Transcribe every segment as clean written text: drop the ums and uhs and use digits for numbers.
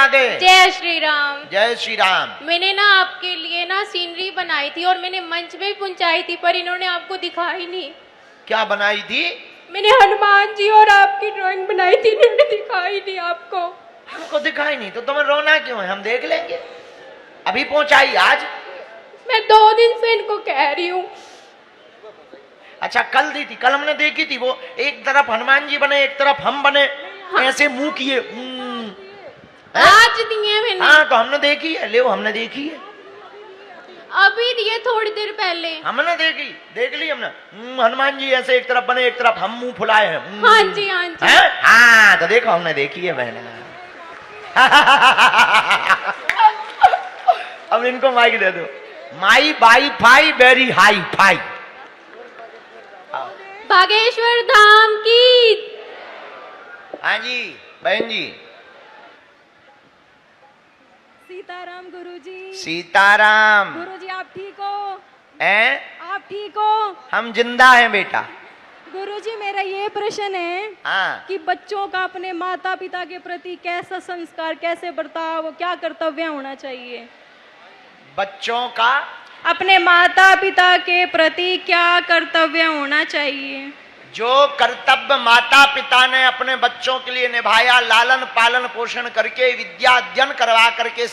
राधे। जय श्री राम। जय श्री राम। मैंने ना आपके लिए ना सीनरी बनाई थी और मैंने मंच में पहुंचाई थी, पर इन्होंने आपको दिखाई नहीं। क्या बनाई थी? मैंने हनुमान जी और आपकी ड्राइंग बनाई थी, इन्होंने दिखाई नहीं आपको। हमको दिखाई नहीं तो तुम्हें रोना क्यों है? हम देख लेंगे। अभी पहुंचाई आज? मैं 2 दिन से इनको कह रही हूँ। अच्छा, कल दी थी, कल हमने देखी थी। वो एक तरफ हनुमान जी बने, एक तरफ हम बने। हाँ। ऐसे मुंह किए। आज दिए मैंने। हाँ तो हमने देखी है। ले हमने देखी है, अभी दिए थोड़ी देर पहले। हमने देख ली हमने। हनुमान जी ऐसे एक तरफ बने, एक तरफ हम मुंह फुलाए हैं। हाँ जी, हाँ जी। हाँ तो देखो हमने देखी है बहना। अब इनको माइक दे दो। My wifi very hifi. Bageshwar Dham की। हाँ जी बहन जी। सीताराम गुरुजी। सीताराम। गुरुजी आप ठीक हो? आप ठीक हो? हम जिंदा हैं बेटा। गुरुजी मेरा ये प्रश्न है। हाँ। कि बच्चों का अपने माता पिता के प्रति कैसा संस्कार, कैसे बर्ताव, क्या कर्तव्य होना चाहिए? बच्चों का अपने माता पिता के प्रति क्या कर्तव्य होना चाहिए? जो कर्तव्य माता पिता ने अपने बच्चों के लिए निभाया, लालन पालन पोषण करके, विद्या अध्ययन करवा करके,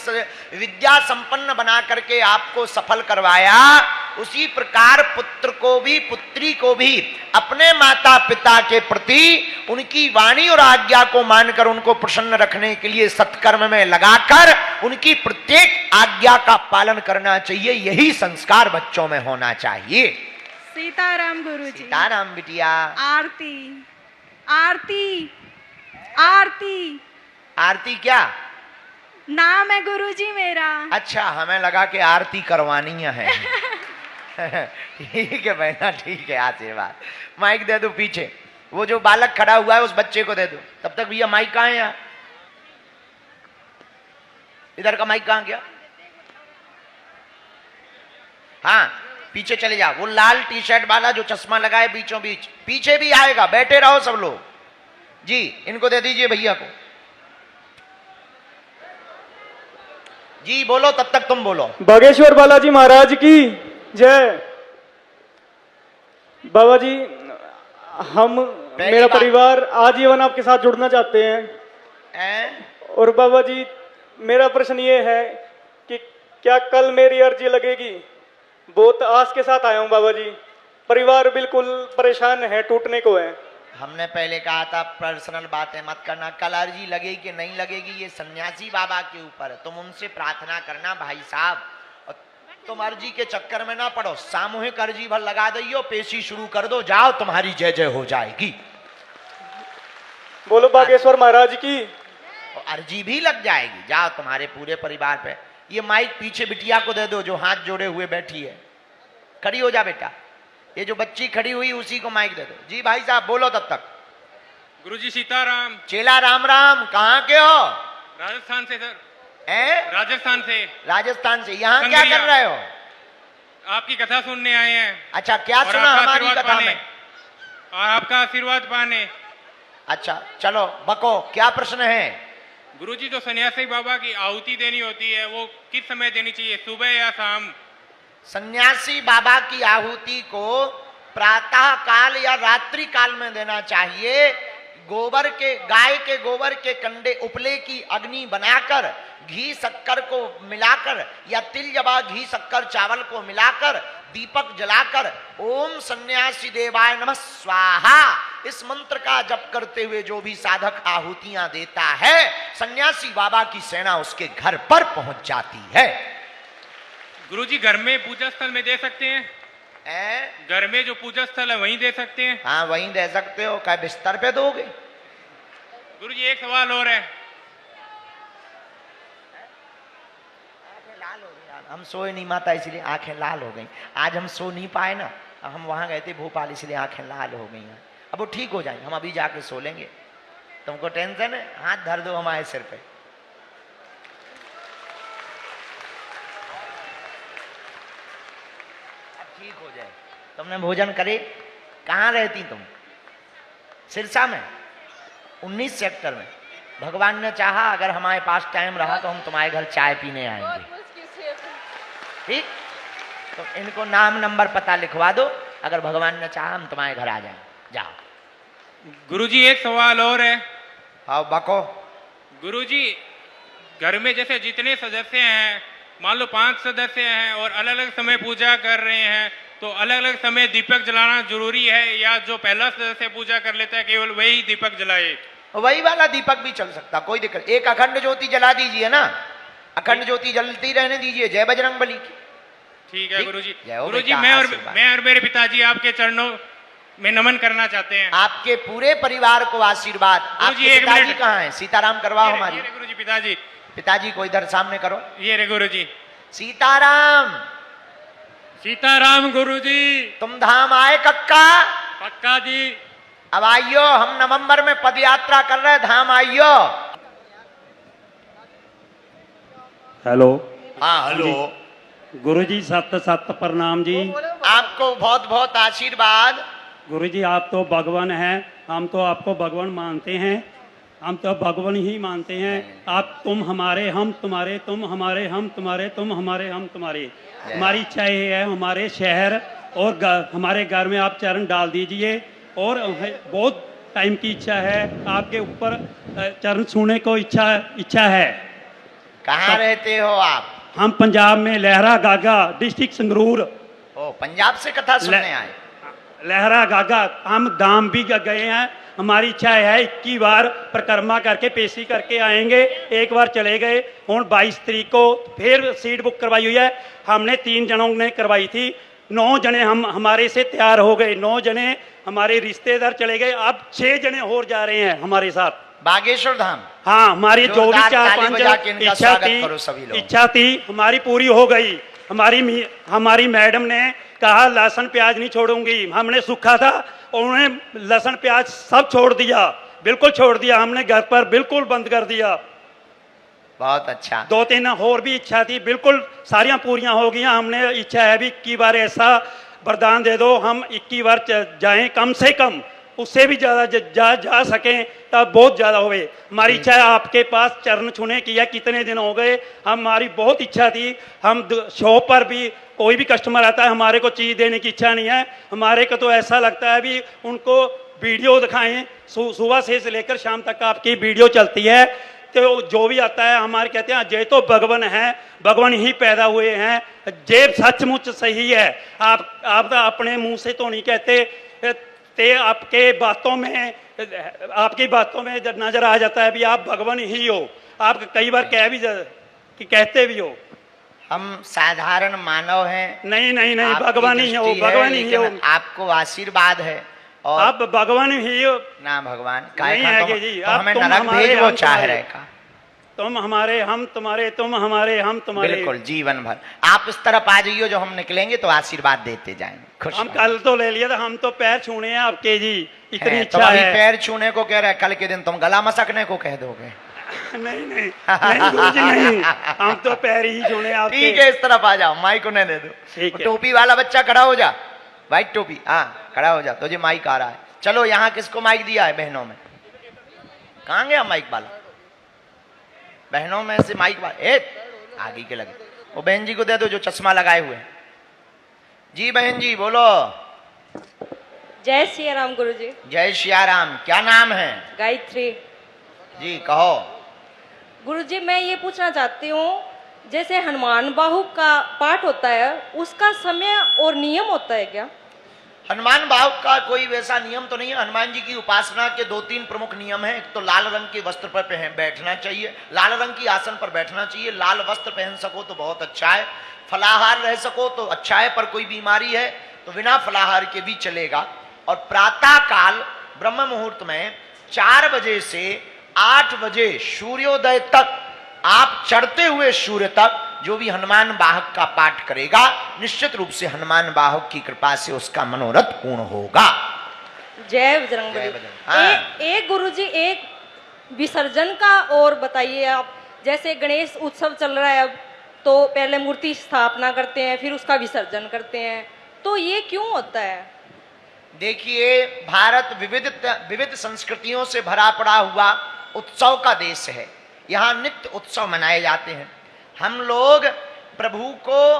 विद्या संपन्न बना करके आपको सफल करवाया, उसी प्रकार पुत्र को भी पुत्री को भी अपने माता पिता के प्रति उनकी वाणी और आज्ञा को मानकर उनको प्रसन्न रखने के लिए सत्कर्म में लगाकर उनकी प्रत्येक आज्ञा का पालन करना चाहिए। यही संस्कार बच्चों में होना चाहिए। सीताराम गुरुजी। सीताराम बिटिया। आरती आरती आरती। आरती क्या नाम है गुरुजी मेरा। अच्छा, हमें लगा कि आरती करवानी है। ठीक है बहना, ठीक है। आशीर्वाद। माइक दे दो पीछे। वो जो बालक खड़ा हुआ है उस बच्चे को दे दो। तब तक भैया माइक कहाँ है? यहाँ इधर का माइक कहाँ गया? हाँ पीछे चले जा। वो लाल टी शर्ट वाला जो चश्मा लगाए बीचों बीच, पीछे भी आएगा। बैठे रहो सब लोग जी। इनको दे दीजिए भैया को जी। बोलो, तब तक तुम बोलो। बागेश्वर बालाजी महाराज की जय। बाबा जी, हम मेरा परिवार आजीवन आपके साथ जुड़ना चाहते हैं। और बाबा जी मेरा प्रश्न ये है कि क्या कल मेरी अर्जी लगेगी? बहुत आस के साथ आया हूँ बाबा जी। परिवार बिल्कुल परेशान है, टूटने को है। हमने पहले कहा था पर्सनल बातें मत करना। कल अर्जी लगेगी कि नहीं लगेगी ये सन्यासी बाबा के ऊपर है। तुम उनसे प्रार्थना करना भाई साहब, और तुम अर्जी के चक्कर में ना पड़ो। सामूहिक अर्जी भर लगा दियो, पेशी शुरू कर दो, जाओ, तुम्हारी जय जय हो जाएगी। बोलो बागेश्वर महाराज की। अर्जी भी लग जाएगी, जाओ, तुम्हारे पूरे परिवार पे। ये माइक पीछे बिटिया को दे दो जो हाथ जोड़े हुए बैठी है। खड़ी हो जा बेटा। ये जो बच्ची खड़ी हुई उसी को माइक दे दो जी। भाई साहब बोलो तब तक। गुरुजी सीताराम। चेला राम राम। कहाँ के हो? राजस्थान से सर। राजस्थान से? राजस्थान से। यहाँ क्या कर रहे हो? आपकी कथा सुनने आए हैं। अच्छा, क्या सुना हमारी कथा में? और आपका आशीर्वाद पाने। अच्छा चलो बको, क्या प्रश्न है? गुरुजी, जो सन्यासी बाबा की आहुति देनी होती है वो किस समय देनी चाहिए, सुबह या शाम? सन्यासी बाबा की आहुति को प्रातः काल या रात्रि काल में देना चाहिए। गाय के गोबर के कंडे उपले की अग्नि बनाकर घी शक्कर को मिलाकर या तिल जवा घी शक्कर चावल को मिलाकर दीपक जलाकर ओम सन्यासी देवाय नमः स्वाहा इस मंत्र का जप करते हुए जो भी साधक आहुतियां देता है, सन्यासी बाबा की सेना उसके घर पर पहुंच जाती है। गुरुजी, घर में पूजा स्थल में दे सकते हैं? घर में जो पूजा स्थल है वहीं दे सकते हैं? हाँ वहीं दे सकते हो। क्या बिस्तर पे दोगे? गुरुजी एक सवाल और है। आंखें लाल हो गई, हम सोए नहीं माता इसलिए आंखें लाल हो गई। आज हम सो नहीं पाए ना, हम वहां गए थे भोपाल इसलिए आंखें लाल हो गई हैं। अब वो ठीक हो जाएंगे, हम अभी जाके सो लेंगे। तुमको टेंशन है? हाथ धर दो हमारे सिर पे। ठीक हो जाए। तुमने भोजन करे? कहाँ रहती तुम? सिरसा में 19 सेक्टर में। भगवान ने चाहा अगर हमारे पास टाइम रहा तो हम तुम्हारे घर चाय पीने आएंगे, ठीक? तो इनको नाम नंबर पता लिखवा दो, अगर भगवान ने चाहा हम तुम्हारे घर आ जाए। जाओ। गुरुजी एक सवाल और है। हाँ बको। गुरुजी घर में जैसे जितने सदस्य हैं, मान लो 5 सदस्य हैं और अलग अलग समय पूजा कर रहे हैं, तो अलग अलग समय दीपक जलाना जरूरी है, या जो पहला सदस्य पूजा कर लेता है केवल वही दीपक जलाए? वही वाला दीपक भी चल सकता, कोई दिक्कत। एक अखंड ज्योति जला दीजिए ना, अखंड ज्योति जलती रहने दीजिए। जय बजरंग बली की। ठीक है गुरुजी। जय हो गुरुजी बेटा, मैं आशीर्वाद। और मेरे पिताजी आपके चरणों में नमन करना चाहते हैं। आपके पूरे परिवार को आशीर्वाद। गुरुजी, आपके एक पिताजी मिनट। कहाँ हैं? सीताराम करवाओ हमारी। ये रे गुरुजी पिताजी, पिताजी को इधर सामने करो। ये रे गुरुजी। सीताराम। सीताराम गुरुजी। तुम धाम आए कक्का? पक्का जी। अब आइयो, हम नवंबर में पद यात्रा कर रहे हैं, धाम आइयो। हेलो। हाँ हेलो। गुरुजी सत सत प्रणाम जी। आपको बहुत बहुत आशीर्वाद। गुरुजी आप तो भगवान हैं, हम तो आपको भगवान मानते हैं, हम तो भगवान ही मानते हैं। आप तुम हमारे, हम तुम्हारे, तुम हमारे, हम तुम्हारे, तुम हमारे, हम तुम्हारे। हमारी इच्छा ये है हमारे शहर और हमारे घर में आप चरण डाल दीजिए, और बहुत टाइम की इच्छा है आपके ऊपर चरण छूने को इच्छा है। कहाँ रहते हो आप? हम पंजाब में लहरा गागा, डिस्ट्रिक्ट संगरूर। ओ, पंजाब से कथा सुनने आए? लहरा गागा। हम धाम भी गए हैं। हमारी इच्छा है 21 बार परिक्रमा करके पेशी करके आएंगे। एक बार चले गए, और 22 तारीख को फिर सीट बुक करवाई हुई है। हमने 3 जनों ने करवाई थी, 9 जने हम हमारे से तैयार हो गए, 9 जने हमारे रिश्तेदार चले गए, अब 6 जने और जा रहे हैं हमारे साथ बागेश्वर धाम। हाँ, हमारी जो भी जोरदार 4-5 ताली बजा के इनका स्वागत करो सभी लोग। इच्छा थी हमारी पूरी हो गई। हमारी मैडम ने कहा लहसुन प्याज नहीं छोड़ूंगी। हमने सूखा था, उन्होंने लहसुन प्याज सब छोड़ दिया, बिल्कुल छोड़ दिया। हमने घर पर बिल्कुल बंद कर दिया। बहुत अच्छा। 2-3 और भी इच्छा थी, बिल्कुल सारियां पूरियां हो गई। हमने इच्छा है भी 21 बार ऐसा वरदान दे दो, हम 21 बार जाएं, कम से कम उससे भी ज़्यादा जा सकें तब बहुत ज़्यादा होवे। हमारी इच्छा है आपके पास चरण छूने की है। कितने दिन हो गए, हमारी बहुत इच्छा थी। हम शॉप पर भी कोई भी कस्टमर आता है, हमारे को चीज़ देने की इच्छा नहीं है। हमारे को तो ऐसा लगता है भी उनको वीडियो दिखाएं, सुबह से लेकर शाम तक आपकी वीडियो चलती है, तो जो भी आता है हमारे कहते हैं जय तो भगवान है, भगवान ही पैदा हुए हैं, जे सचमुच सही है। आप अपने मुंह से तो नहीं कहते, ते आपके बातों में, आपकी बातों में नजर आ जाता है भी आप भगवान ही हो। आप कई बार कहते भी हो। हम साधारण मानव हैं। नहीं नहीं नहीं, भगवान ही हो, भगवान ही हो। आपको आशीर्वाद है और आप भगवान ही हो ना। भगवान नहीं है जी। तो हमें नरक भेज वो चाह रहे का। तुम हमारे, हम तुम्हारे, तुम हमारे, हम तुम्हारे। बिल्कुल, जीवन भर आप इस तरफ आ जाइयो, जो हम निकलेंगे तो आशीर्वाद देते जाएंगे। खुश हम कल तो ले लिया था, हम तो पैर छूने हैं आपके जी, इतनी तो इच्छा अभी है। पैर छूने को कह रहे हैं, कल के दिन तुम गला मसकने को कह दोगे। नहीं नहीं नहीं गुरुजी नहीं, हम तो पैर ही छूने आपके। ठीक है, इस तरफ आ जाओ, माइक उन्हें दे दो। ठीक है। टोपी वाला बच्चा खड़ा हो जा, व्हाइट टोपी, हाँ खड़ा हो जा, तुझे माइक आ रहा है। चलो, यहाँ किसको माइक दिया है? बहनों में कहाँ गया माइक वाला? बहनों में से माइक वाला आगे के लगे, वो बहन जी को दे दो जो चश्मा लगाए हुए हैं। जी बहन जी बोलो। जय श्री राम गुरुजी। जय श्री राम। क्या नाम है? गायत्री जी कहो। गुरुजी, मैं ये पूछना चाहती हूँ, जैसे हनुमान बाहु का पाठ होता है, उसका समय और नियम होता है क्या? हनुमान बाहु का कोई वैसा नियम तो नहीं है। हनुमान जी की उपासना के 2-3 प्रमुख नियम हैं। एक तो लाल रंग के वस्त्र पर बैठना चाहिए, लाल रंग की आसन पर बैठना चाहिए। लाल वस्त्र पहन सको तो बहुत अच्छा है, फलाहार रह सको तो अच्छा है, पर कोई बीमारी है तो बिना फलाहार के भी चलेगा। और प्रातः काल ब्रह्म मुहूर्त में 4 बजे से 8 बजे सूर्योदय तक, आप चढ़ते हुए सूर्य तक जो भी हनुमान बाहक का पाठ करेगा, निश्चित रूप से हनुमान बाहक की कृपा से उसका मनोरथ पूर्ण होगा। जय बजरंगबली। एक गुरुजी, एक विसर्जन का और बताइए आप। जैसे गणेश उत्सव चल रहा है अब, तो पहले मूर्ति स्थापना करते हैं, फिर उसका विसर्जन करते हैं, तो ये क्यों होता है? देखिए, भारत विविध संस्कृतियों से भरा पड़ा हुआ उत्सव का देश है, यहाँ नित्य उत्सव मनाए जाते हैं। हम लोग प्रभु को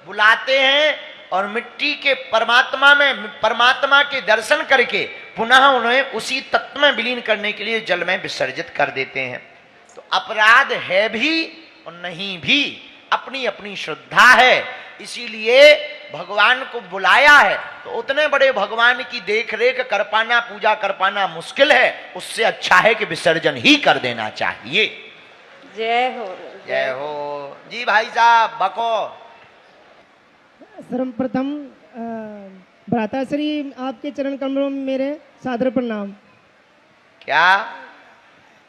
बुलाते हैं और मिट्टी के परमात्मा के दर्शन करके पुनः उन्हें उसी तत्व में विलीन करने के लिए जल में विसर्जित कर देते हैं। तो अपराध है भी और नहीं भी, अपनी अपनी श्रद्धा है। इसीलिए भगवान को बुलाया है तो उतने बड़े भगवान की देखरेख कर पाना, पूजा कर पाना मुश्किल है, उससे अच्छा है कि विसर्जन ही कर देना चाहिए। जय हो। जय हो जी। भाई साहब बको। सर्वप्रथम भ्राताश्री आपके चरण कमलों में मेरे सादर प्रणाम। क्या?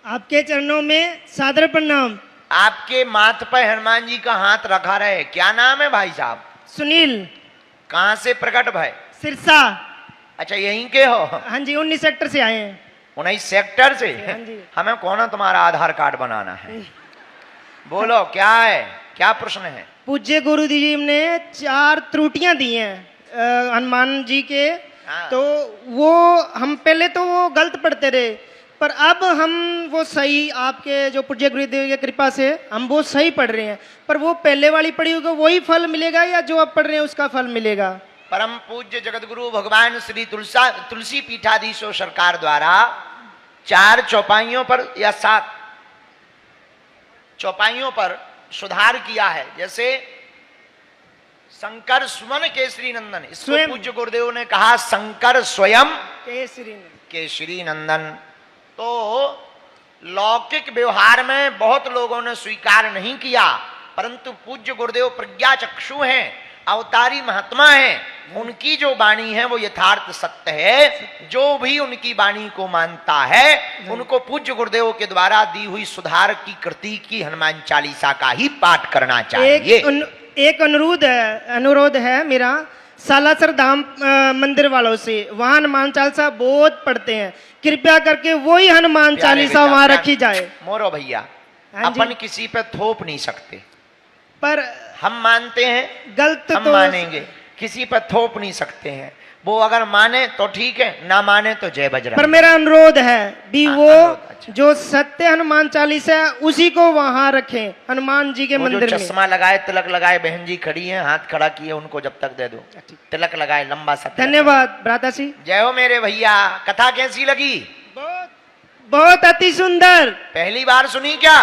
आपके चरणों में सादर प्रणाम। आपके माथ पर हनुमान जी का हाथ रखा रहे। क्या नाम है भाई साहब? सुनील। कहाँ से प्रकट भाई? सिरसा। अच्छा यहीं के हो? हाँ जी, 19 सेक्टर से आए हैं। 19 सेक्टर से? हाँ जी। हमें कौन है तुम्हारा आधार कार्ड बनाना है? बोलो क्या है, क्या प्रश्न है? पूज्य गुरु जी ने 4 त्रुटियां दी हैं हनुमान जी के। हाँ। तो वो हम पहले तो वो गलत पढ़ते रहे, पर अब हम वो सही, आपके जो पूज्य गुरुदेव की कृपा से हम वो सही पढ़ रहे हैं। पर वो पहले वाली पढ़ी होगी वही फल मिलेगा या जो अब पढ़ रहे हैं उसका फल मिलेगा? परम पूज्य जगत गुरु भगवान श्री तुलसी पीठाधीश्वर सरकार द्वारा 4 चौपाइयों पर या 7 चौपाइयों पर सुधार किया है। जैसे शंकर सुमन केसरी नंदन, इसको पूज्य गुरुदेव ने कहा शंकर स्वयं केसरी नंदन। तो लौकिक व्यवहार में बहुत लोगों ने स्वीकार नहीं किया, परंतु पूज्य गुरुदेव प्रज्ञा चक्षु हैं, अवतारी महात्मा हैं, उनकी जो वाणी है वो यथार्थ सत्य है। जो भी उनकी वाणी को मानता है उनको पूज्य गुरुदेव के द्वारा दी हुई सुधार की कृति की हनुमान चालीसा का ही पाठ करना चाहिए। एक अनुरोध है मेरा, सालासर धाम मंदिर वालों से, वहां हनुमान चालीसा बहुत पढ़ते हैं, कृपया करके वही हनुमान चालीसा वहां रखी जाए। मोरो भैया, अपन किसी पे थोप नहीं सकते, पर हम मानते हैं गलत हम मानेंगे, किसी पर थोप नहीं सकते हैं। वो अगर माने तो ठीक है, ना माने तो जय बजरंग। पर मेरा अनुरोध है भी वो अच्छा। जो सत्य हनुमान चालीसा है उसी को वहां रखें हनुमान जी के मंदिर में। चश्मा लगाए, तिलक लगाए बहन जी खड़ी हैं, हाथ खड़ा किए, उनको जब तक दे दो, तिलक लगाए लंबा सा। धन्यवाद भ्राताश्री। जय हो मेरे भैया। कथा कैसी लगी? बहुत अति सुंदर। पहली बार सुनी क्या?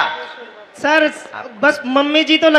सर बस मम्मी जी तो